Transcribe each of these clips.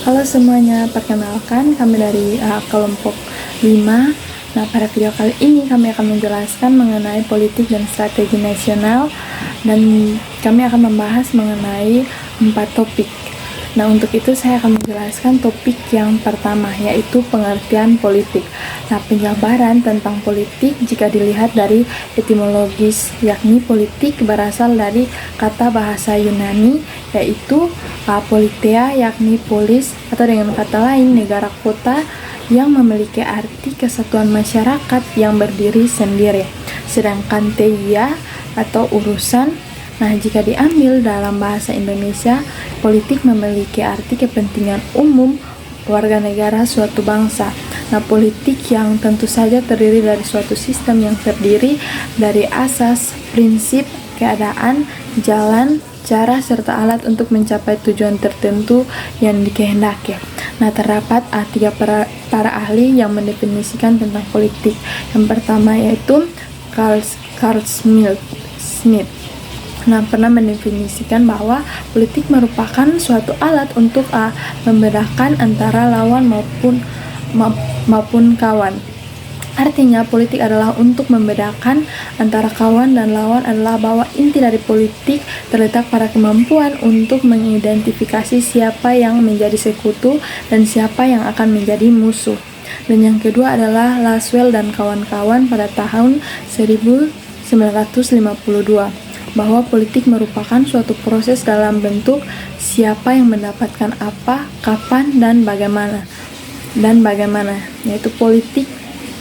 Halo semuanya, perkenalkan kami dari kelompok 5. Nah, pada video kali ini kami akan menjelaskan mengenai politik dan strategi nasional, dan kami akan membahas mengenai 4 topik. Nah, untuk itu saya akan menjelaskan topik yang pertama, yaitu pengertian politik. Nah, penjabaran tentang politik jika dilihat dari etimologis, yakni politik berasal dari kata bahasa Yunani, yaitu politea, yakni polis, atau dengan kata lain negara kota yang memiliki arti kesatuan masyarakat yang berdiri sendiri. Sedangkan teia atau urusan. Nah, jika diambil dalam bahasa Indonesia, politik memiliki arti kepentingan umum warga negara suatu bangsa. Nah, politik yang tentu saja terdiri dari suatu sistem yang terdiri dari asas, prinsip, keadaan, jalan, cara, serta alat untuk mencapai tujuan tertentu yang dikehendaki. Nah, terdapat tiga para ahli yang mendefinisikan tentang politik. Yang pertama yaitu Carl Smith. Nah, pernah mendefinisikan bahwa politik merupakan suatu alat untuk membedakan antara lawan maupun kawan. Artinya, politik adalah untuk membedakan antara kawan dan lawan, adalah bahwa inti dari politik terletak pada kemampuan untuk mengidentifikasi siapa yang menjadi sekutu dan siapa yang akan menjadi musuh. Dan yang kedua adalah Laswell dan kawan-kawan pada tahun 1952. Bahwa politik merupakan suatu proses dalam bentuk siapa yang mendapatkan apa, kapan, dan bagaimana, yaitu politik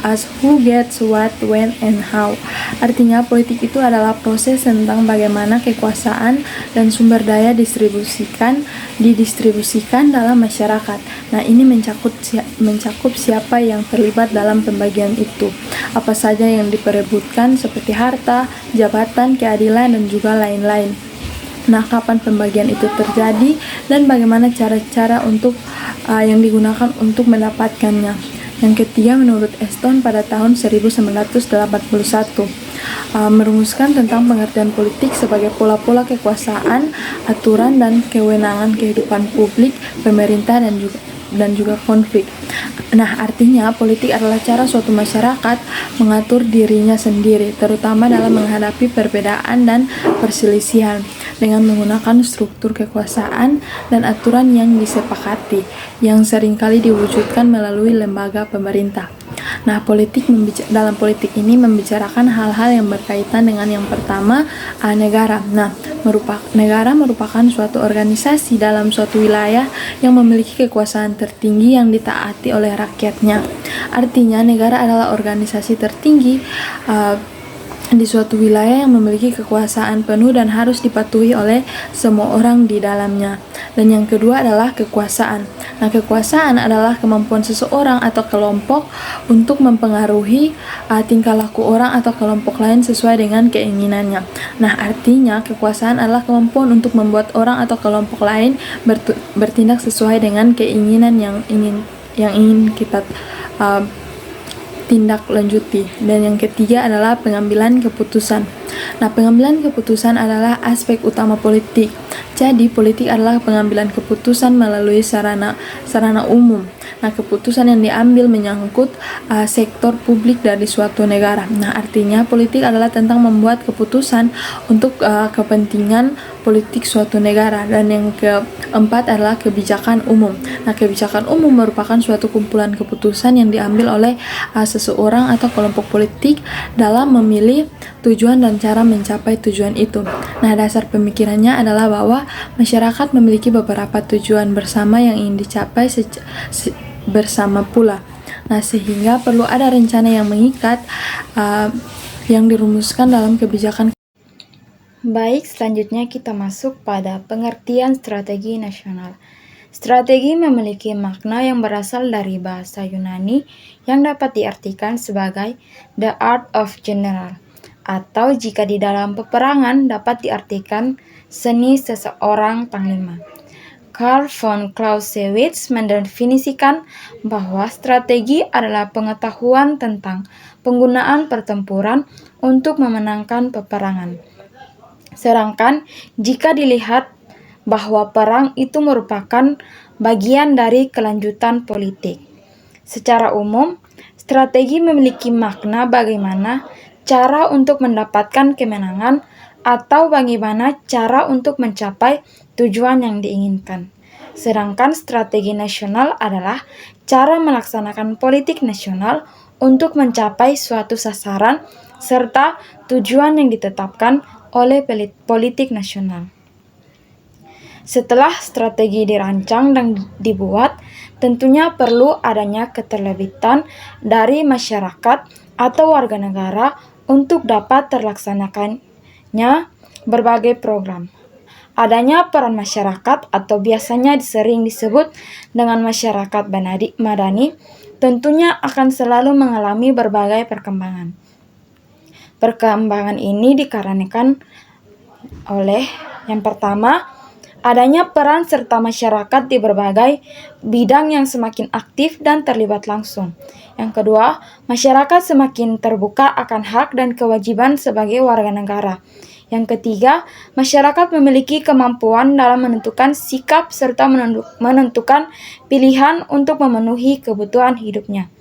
as who gets what, when, and how. Artinya, politik itu adalah proses tentang bagaimana kekuasaan dan sumber daya didistribusikan dalam masyarakat. Nah, ini mencakup siapa yang terlibat dalam pembagian itu, apa saja yang diperebutkan seperti harta, jabatan, keadilan, dan juga lain-lain. Nah, kapan pembagian itu terjadi dan bagaimana cara-cara yang digunakan untuk mendapatkannya. Yang ketiga, menurut Eston pada tahun 1981, merumuskan tentang pengertian politik sebagai pola-pola kekuasaan, aturan, dan kewenangan kehidupan publik, pemerintah, dan juga konflik. Nah, artinya politik adalah cara suatu masyarakat mengatur dirinya sendiri, terutama dalam menghadapi perbedaan dan perselisihan, dengan menggunakan struktur kekuasaan dan aturan yang disepakati, yang seringkali diwujudkan melalui lembaga pemerintah. Nah, dalam politik ini membicarakan hal-hal yang berkaitan dengan yang pertama, negara. Nah, negara merupakan suatu organisasi dalam suatu wilayah yang memiliki kekuasaan tertinggi yang ditaati oleh rakyatnya. Artinya, negara adalah organisasi tertinggi di suatu wilayah yang memiliki kekuasaan penuh dan harus dipatuhi oleh semua orang di dalamnya. Dan yang kedua adalah kekuasaan. Nah, kekuasaan adalah kemampuan seseorang atau kelompok untuk mempengaruhi tingkah laku orang atau kelompok lain sesuai dengan keinginannya. Nah, artinya kekuasaan adalah kemampuan untuk membuat orang atau kelompok lain bertindak sesuai dengan keinginan yang ingin kita tindak lanjuti. Dan yang ketiga adalah pengambilan keputusan. Nah, pengambilan keputusan adalah aspek utama politik. Jadi, politik adalah pengambilan keputusan melalui sarana umum. Nah, keputusan yang diambil menyangkut sektor publik dari suatu negara. Nah, artinya politik adalah tentang membuat keputusan untuk kepentingan politik suatu negara. Dan yang keempat adalah kebijakan umum. Nah, kebijakan umum merupakan suatu kumpulan keputusan yang diambil oleh seseorang atau kelompok politik dalam memilih tujuan dan cara mencapai tujuan itu. Nah, dasar pemikirannya adalah bahwa masyarakat memiliki beberapa tujuan bersama yang ingin dicapai bersama pula. Nah, sehingga perlu ada rencana yang mengikat yang dirumuskan dalam kebijakan. Baik, selanjutnya kita masuk pada pengertian strategi nasional. Strategi memiliki makna yang berasal dari bahasa Yunani yang dapat diartikan sebagai the art of general, atau jika di dalam peperangan dapat diartikan seni seseorang panglima. Karl von Clausewitz mendefinisikan bahwa strategi adalah pengetahuan tentang penggunaan pertempuran untuk memenangkan peperangan. Sedangkan jika dilihat bahwa perang itu merupakan bagian dari kelanjutan politik. Secara umum, strategi memiliki makna bagaimana cara untuk mendapatkan kemenangan atau bagaimana cara untuk mencapai tujuan yang diinginkan. Sedangkan strategi nasional adalah cara melaksanakan politik nasional untuk mencapai suatu sasaran serta tujuan yang ditetapkan oleh politik nasional. Setelah strategi dirancang dan dibuat, tentunya perlu adanya keterlibatan dari masyarakat atau warga negara untuk dapat terlaksanakannya berbagai program. Adanya peran masyarakat atau biasanya sering disebut dengan masyarakat madani tentunya akan selalu mengalami berbagai perkembangan. Perkembangan ini dikarenakan oleh yang pertama, adanya peran serta masyarakat di berbagai bidang yang semakin aktif dan terlibat langsung. Yang kedua, masyarakat semakin terbuka akan hak dan kewajiban sebagai warga negara. Yang ketiga, masyarakat memiliki kemampuan dalam menentukan sikap serta menentukan pilihan untuk memenuhi kebutuhan hidupnya.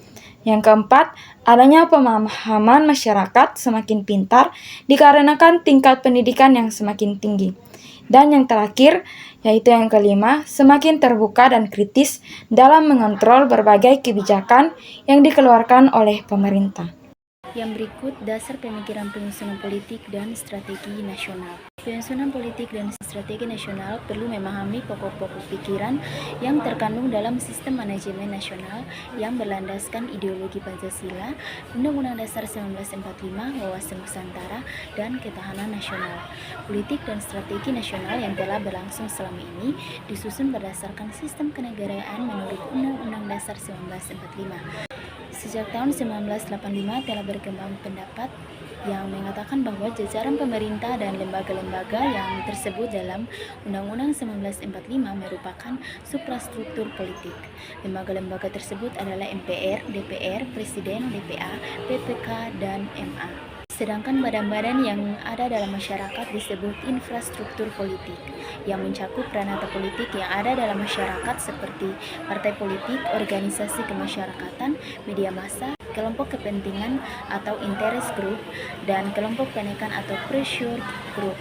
Yang keempat, adanya pemahaman masyarakat semakin pintar dikarenakan tingkat pendidikan yang semakin tinggi. Dan yang terakhir, yaitu yang kelima, semakin terbuka dan kritis dalam mengontrol berbagai kebijakan yang dikeluarkan oleh pemerintah. Yang berikut dasar pemikiran penyusunan politik dan strategi nasional. Penyusunan politik dan strategi nasional perlu memahami pokok-pokok pikiran yang terkandung dalam sistem manajemen nasional yang berlandaskan ideologi Pancasila, Undang-Undang Dasar 1945, wawasan Nusantara, dan ketahanan nasional. Politik dan strategi nasional yang telah berlangsung selama ini disusun berdasarkan sistem kenegaraan menurut Undang-Undang Dasar 1945. Sejak tahun 1985 telah berkembang pendapat yang mengatakan bahwa jajaran pemerintah dan lembaga-lembaga yang tersebut dalam Undang-Undang 1945 merupakan suprastruktur politik. Lembaga-lembaga tersebut adalah MPR, DPR, Presiden, DPA, PPK, dan MA. Sedangkan badan-badan yang ada dalam masyarakat disebut infrastruktur politik, yang mencakup ranah politik yang ada dalam masyarakat seperti partai politik, organisasi kemasyarakatan, media massa, kelompok kepentingan atau interest group, dan kelompok penekan atau pressure group.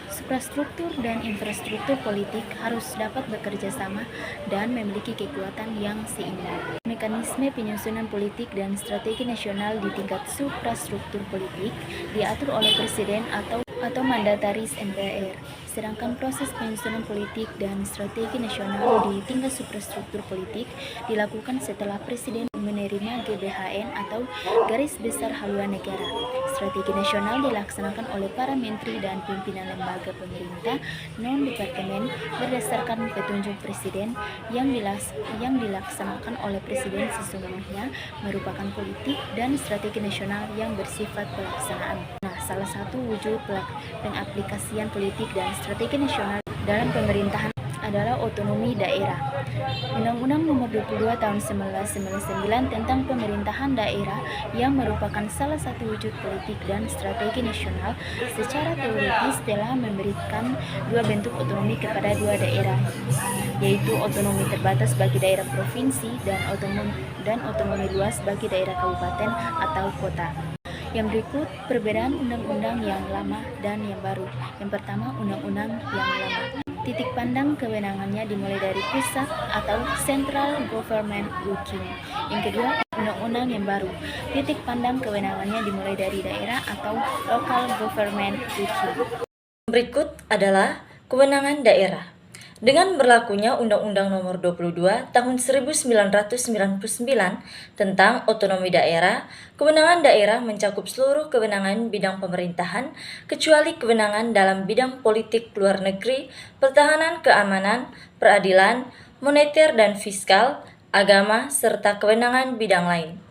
Suprastruktur dan infrastruktur politik harus dapat bekerja sama dan memiliki kekuatan yang seimbang. Mekanisme penyusunan politik dan strategi nasional di tingkat suprastruktur politik diatur oleh Presiden atau mandataris MPR. Sedangkan proses penyusunan politik dan strategi nasional di tingkat suprastruktur politik dilakukan setelah Presiden menerima GBHN atau Garis Besar Haluan Negara. Strategi nasional dilaksanakan oleh para menteri dan pimpinan lembaga pemerintah non-departemen berdasarkan petunjuk Presiden yang dilaksanakan oleh Presiden sesungguhnya merupakan politik dan strategi nasional yang bersifat pelaksanaan. Nah, salah satu wujud pengaplikasian politik dan strategi nasional dalam pemerintahan adalah otonomi daerah. Undang-Undang Nomor 22 Tahun 1999 tentang pemerintahan daerah yang merupakan salah satu wujud politik dan strategi nasional secara teoritis telah memberikan dua bentuk otonomi kepada dua daerah, yaitu otonomi terbatas bagi daerah provinsi dan otonomi luas bagi daerah kabupaten atau kota. Yang berikut perbedaan undang-undang yang lama dan yang baru. Yang pertama, undang-undang yang lama. Titik pandang kewenangannya dimulai dari pusat atau central government working. Yang kedua, undang-undang yang baru. Titik pandang kewenangannya dimulai dari daerah atau local government working. Berikut adalah kewenangan daerah. Dengan berlakunya Undang-Undang Nomor 22 Tahun 1999 tentang otonomi daerah, kewenangan daerah mencakup seluruh kewenangan bidang pemerintahan, kecuali kewenangan dalam bidang politik luar negeri, pertahanan keamanan, peradilan, moneter dan fiskal, agama, serta kewenangan bidang lain.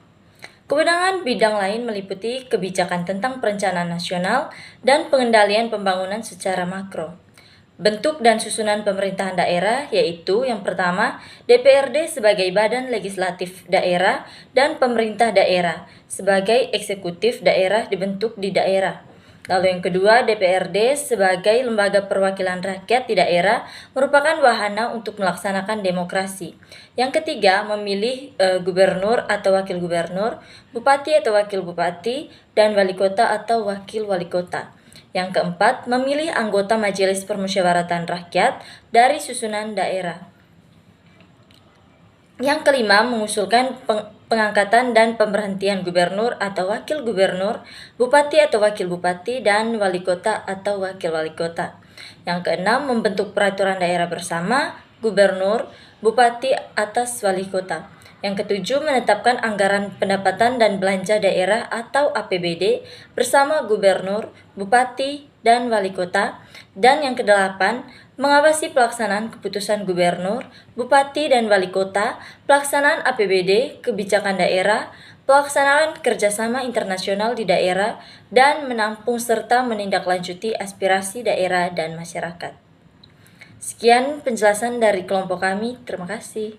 Kewenangan bidang lain meliputi kebijakan tentang perencanaan nasional dan pengendalian pembangunan secara makro. Bentuk dan susunan pemerintahan daerah yaitu yang pertama, DPRD sebagai badan legislatif daerah dan pemerintah daerah sebagai eksekutif daerah dibentuk di daerah. Lalu yang kedua, DPRD sebagai lembaga perwakilan rakyat di daerah merupakan wahana untuk melaksanakan demokrasi. Yang ketiga, memilih gubernur atau wakil gubernur, bupati atau wakil bupati, dan wali kota atau wakil wali kota. Yang keempat, memilih anggota Majelis Permusyawaratan Rakyat dari susunan daerah. Yang kelima, mengusulkan pengangkatan dan pemberhentian gubernur atau wakil gubernur, bupati atau wakil bupati, dan wali kota atau wakil wali kota. Yang keenam, membentuk peraturan daerah bersama gubernur, bupati atas wali kota. Yang ketujuh, menetapkan anggaran pendapatan dan belanja daerah atau APBD bersama gubernur, bupati, dan wali kota. Dan yang kedelapan, mengawasi pelaksanaan keputusan gubernur, bupati, dan wali kota, pelaksanaan APBD, kebijakan daerah, pelaksanaan kerjasama internasional di daerah, dan menampung serta menindaklanjuti aspirasi daerah dan masyarakat. Sekian penjelasan dari kelompok kami, terima kasih.